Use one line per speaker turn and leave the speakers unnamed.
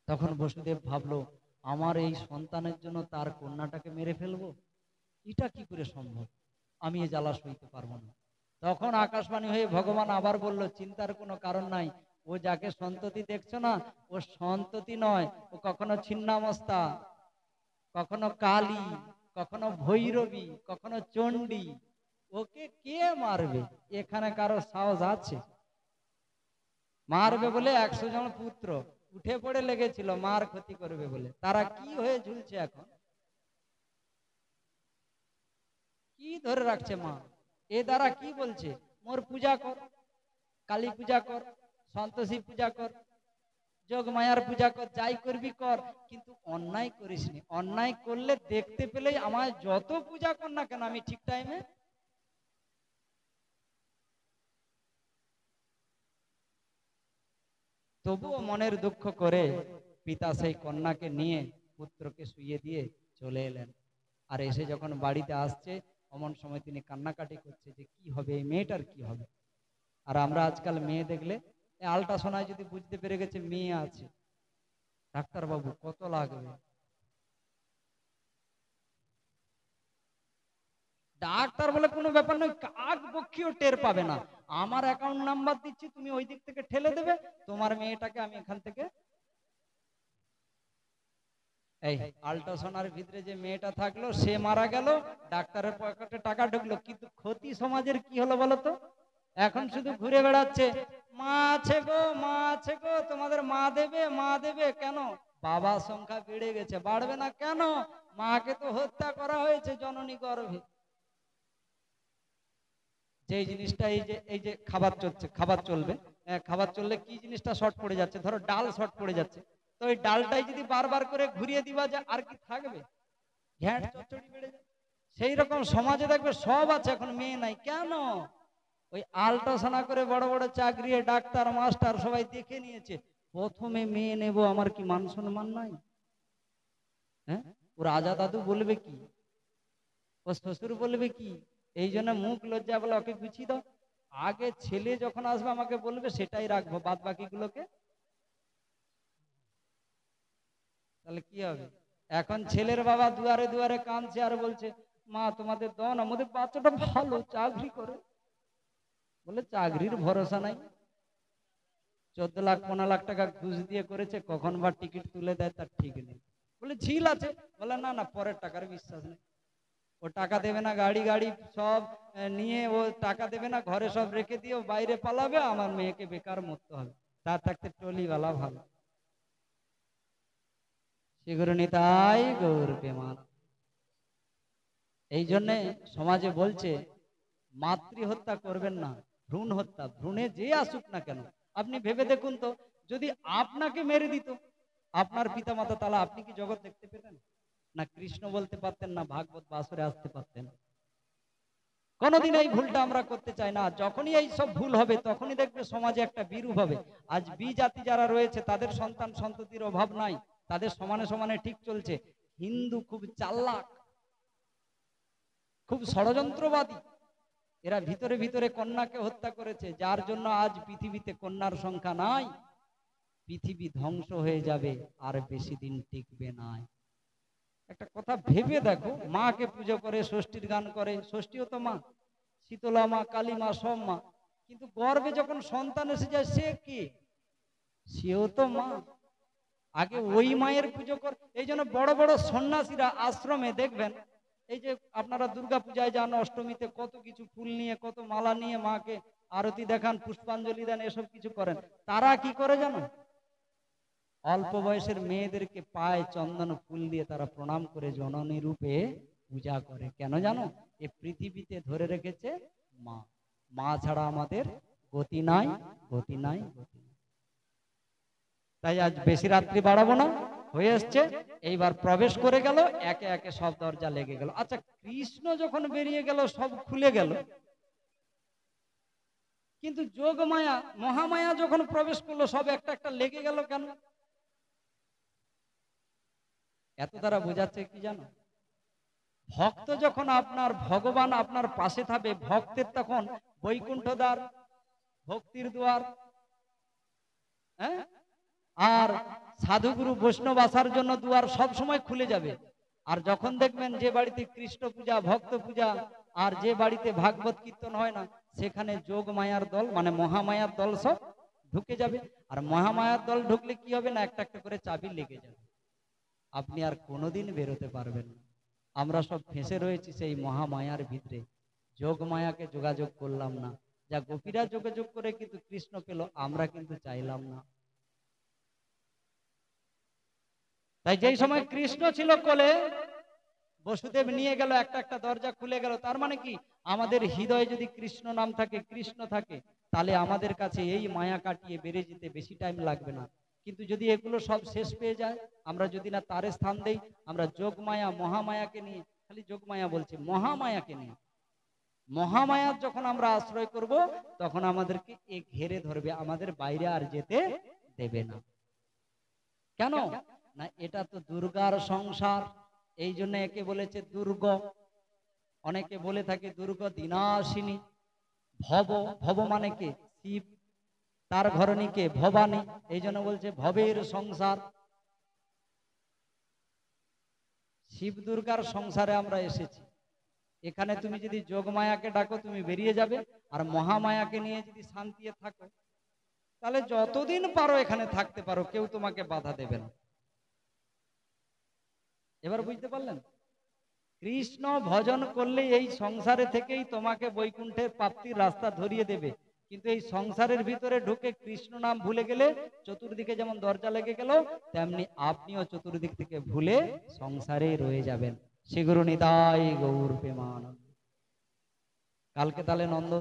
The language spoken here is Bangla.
তখন বসুদেব ভাবলো, আমার এই সন্তানের জন্য তার কন্যাটাকে মেরে ফেলবো, এটা কি করে সম্ভব, আমি এ জ্বালা সইতে পারবো না। তখন আকাশবাণী হয়ে ভগবান আবার বলল, চিন্তার কোনো কারণ নাই, ও যাকে সন্ততি দেখছো না, ও সন্ততি নয়, ও কখনো ছিন্নামস্তা, কখনো কালী, কখনো ভৈরবী, কখনো চণ্ডী, ওকে কে মারবে? এখানে কারো সাহস আছে? মারবে বলে 100 জন পুত্র উঠে পড়ে লেগেছিল মার ক্ষতি করবে বলে, তারা কি হয়ে ঝুলছে এখন, কি ধরে রাখছে মা? এ দ্বারা কি বলছে, মোর পূজা কর, কালী পূজা কর, সন্তোষী পূজা কর, যোগ মায়ার পূজা কর, যাই করবি কর, কিন্তু অন্যায় করিস নি। অন্যায় করলে দেখতে পেলেই আমায় যত পূজা কর না কেন, আমি ঠিক টাইমে। তবুও মনের দুঃখ করে পিতা সেই কন্যাকে নিয়ে পুত্রকে শুইয়ে দিয়ে চলে এলেন। আর এসে যখন বাড়িতে আসছে, অমন সময় তিনি কান্নাকাটি করছে যে কি হবে, এই মেয়েটার কি হবে। আর আমরা আজকাল মেয়ে দেখলে আল্ট্রাসোনায় যদি বুঝতে পেরে গেছে মেয়ে আছে, ডাক্তারবাবু কত লাগবে, ডাক্তার বলে কোনো ব্যাপার নয়, কাক পক্ষীও টের পাবে না, আমার অ্যাকাউন্ট নাম্বার দিচ্ছি, তুমি ওই দিক থেকে ঠেলে দেবে, তোমার মেয়েটাকে আমি এখান থেকে। এই আল্ট্রাসোনার ভিতরে যে মেয়েটা থাকলো সে মারা গেল, ডাক্তারের পকেটে টাকা ঢুকলো, কিন্তু ক্ষতি সমাজের কি হলো বলতো? এখন শুধু ঘুরে বেড়াচ্ছে, মা আছে গো, মা আছে গো, তোমাদের মা দেবে, মা দেবে, কেন? বাবা সংখ্যা বেড়ে গেছে, বাড়বে না কেন? মাকে তো হত্যা করা হয়েছে জননী গর্ভে। যে জিনিসটা এই যে খাবার চলছে, খাবার চলবে, খাবার চললে কি জিনিসটা শর্ট পড়ে যাচ্ছে, ধরো ডাল শর্ট পড়ে যাচ্ছে, তো ওই ডালটাই যদি বারবার করে ঘুরিয়ে দিবা যে আর কি থাকবে, ঘ্যাট চচ্চড়ি বেড়ে যায়। সেই রকম সমাজে দেখবে সব আছে, এখন মেয়ে নাই কেন? ওই আল্ট্রাসোনা করে বড় বড় চাকরি, ডাক্তার মাস্টার সবাই দেখে নিয়েছে, প্রথমে মেয়ে নেব, আমার কি মান সম্মান নাই? হ্যাঁ, ও রাজা দাদু বলবে কি, ও শ্বশুর বলবে কি, এই জন্য মুখ লজ্জা বলে ওকে গুছিয়ে দাও, আগে ছেলে যখন আসবে আমাকে বলবে, সেটাই রাখবো, বাদ বাকি গুলোকে। তাহলে কি হবে? এখন ছেলের বাবা দুয়ারে দুয়ারে কাঁদছে আর বলছে, মা তোমাদের দাও না, আমাদের বাচ্চাটা ভালো চাকরি করে। বলে চাকরির ভরসা নাই, 14 লাখ 15 লাখ টাকা ঘুষ দিয়ে করেছে, কখন বা টিকিট তুলে দেয় তার ঠিক নেই। বলে ঝিল আছে, বলে না না, পরের টাকার বিশ্বাস নেই, ও টাকা দেবে না, গাড়ি গাড়ি সব নিয়ে ও টাকা দেবে না, ঘরে সব রেখে দিয়ে ও বাইরে পালাবে, আমার মেয়েকে বেকার মরতে হবে, তার থাকতে টলিওয়ালা ভালো। সেগুলো নিতাই গৌর প্রেমান। এই জন্যে সমাজে বলছে মাতৃ হত্যা করবেন না, ভ্রূণ হত্যা, ভ্রূণে যে আসুক না কেন। আপনি ভেবে দেখুন তো, যদি আপনাকে মেরে দিত আপনার পিতা মাতা, তাহলে আপনি কি জগৎ দেখতে পেতেন? না কৃষ্ণ বলতে পারতেন, না ভাগবত বাসরে আসতে পারতেন। কোনদিন এই ভুলটা আমরা করতে চাই না। যখনই এই সব ভুল হবে তখনই দেখবে সমাজে একটা বিরূপ হবে। আজ বি জাতি যারা রয়েছে তাদের সন্তান সন্ততির অভাব নাই, তাদের সমানে সমানে ঠিক চলছে। হিন্দু খুব চালাক, খুব ষড়যন্ত্রবাদী, এরা ভিতরে ভিতরে কন্যাকে হত্যা করেছে, যার জন্য আজ পৃথিবীতে কন্যার সংখ্যা নাই। পৃথিবী ধ্বংস হয়ে যাবে, আর বেশি দিন টিকবে না। একটা কথা ভেবে দেখো, মাকে পুজো করে, ষষ্ঠীর গান করে, ষষ্ঠীও তো মা, শীতলা মা, কালী মা, সব মা, কিন্তু গর্ভে যখন সন্তান এসে যায় সে কি? সেও তো মা। আগে ওই মায়ের পুজো কর। এই জন্য বড় বড় সন্ন্যাসীরা আশ্রমে দেখবেন, এই যে আপনারা দুর্গা পূজায় যান, অষ্টমীতে কত কিছু ফুল নিয়ে, কত মালা নিয়ে মাকে আরতি দেখান, পুষ্পাঞ্জলি দেন, এসব কিছু করেন। তারা কি করে জানো? অল্প বয়সের মেয়েদেরকে পায়ে চন্দন ফুল দিয়ে তারা প্রণাম করে জননী রূপে পূজা করে। কেন জানো? এ পৃথিবীতে ধরে রেখেছে মা, মা ছাড়া আমাদের গতি নাই, গতি নাই, গতি নাই। তাই আজ বেশি রাত্রি বাড়াবো না, হয়ে এসছে, এইবার প্রবেশ করে গেল, একে একে সব দরজা লেগে গেল। আচ্ছা, কৃষ্ণ যখন বেরিয়ে গেল সব খুলে গেল, কিন্তু যোগ মায়া, মহামায়া যখন প্রবেশ করলো সব একটা একটা লেগে গেল কেন? এত দ্বারা বোঝাচ্ছে কি জানো? ভক্ত যখন আপনার, ভগবান আপনার পাশে থাকবে, ভক্তের তখন বৈকুণ্ঠ দ্বার, ভক্তির দ্বার, হ্যাঁ, আর সাধুগুরু বৈষ্ণব আসার জন্য দুয়ার সব সময় খুলে যাবে। আর যখন দেখবেন যে বাড়িতে কৃষ্ণ পূজা, ভক্ত পূজা, আর যে বাড়িতে ভাগবত কীর্তন হয় না, সেখানে যোগ মায়ার দল মানে মহামায়ার দল সব ঢুকে যাবে। আর মহামায়ার দল ঢুকলে কি হবে না, একটা একটা করে চাবি লেগে যাবে, আপনি আর কোনোদিন বেরোতে পারবেন না। আমরা সব ফেঁসে রয়েছি সেই মহামায়ার ভিতরে, যোগ মায়াকে যোগাযোগ করলাম না। যা গোপীরা যোগাযোগ করে কিন্তু কৃষ্ণ পেল, আমরা কিন্তু চাইলাম না। তাই যেই সময় কৃষ্ণ ছিল কোলে, বসুদেব নিয়ে গেল, একটা একটা দরজা খুলে গেল। তার মানে কি, আমাদের হৃদয়ে যদি কৃষ্ণ নাম থাকে, কৃষ্ণ থাকে, তাহলে আমাদের কাছে এই মায়া কাটিয়ে বেরিয়ে যেতে বেশি টাইম লাগবে না। কিন্তু যদি এগুলো সব শেষ পেয়ে যায়, আমরা যদি না তারে স্থান দেই, আমরা যোগ মায়া মহামায়াকে নিয়ে, খালি যোগ মায়া বলছে, মহামায়াকে নিয়ে, মহামায়ার যখন আমরা আশ্রয় করব, তখন আমাদেরকে এ ঘেরে ধরবে, আমাদের বাইরে আর যেতে দেবে না। কেন না, এটা তো দুর্গার সংসার, এই জন্য একে বলেছে দুর্গ। অনেকে বলে থাকে দুর্গ দিনাশিনী। ভব, ভব মানে কে? শিব, তার ঘরণী কে? ভবানী, এই জন্য বলছে ভবের সংসার। শিব দুর্গার সংসারে আমরা এসেছি। এখানে তুমি যদি যোগমায়াকে ডাকো, তুমি বেরিয়ে যাবে। আর মহামায়াকে নিয়ে যদি শান্তিতে থাকো, তাহলে যতদিন পারো এখানে থাকতে পারো, কেউ তোমাকে বাধা দেবে না। এবার বুঝতে পারলেন? কৃষ্ণ ভজন করলে এই সংসারে থেকেই তোমাকে বৈকুণ্ঠের প্রাপ্তির রাস্তা ধরিয়ে দেবে। কিন্তু এই সংসারের ভিতরে ঢুকে কৃষ্ণ নাম ভুলে গেলে, চতুর্দিকে যেমন দরজা লেগে গেল, তেমনি আপনিও চতুর্দিক থেকে ভুলে সংসারে রয়ে যাবেন। শ্রী গুরু নিতাই গৌর প্রেমানন্দ। কালকে তাহলে নন্দ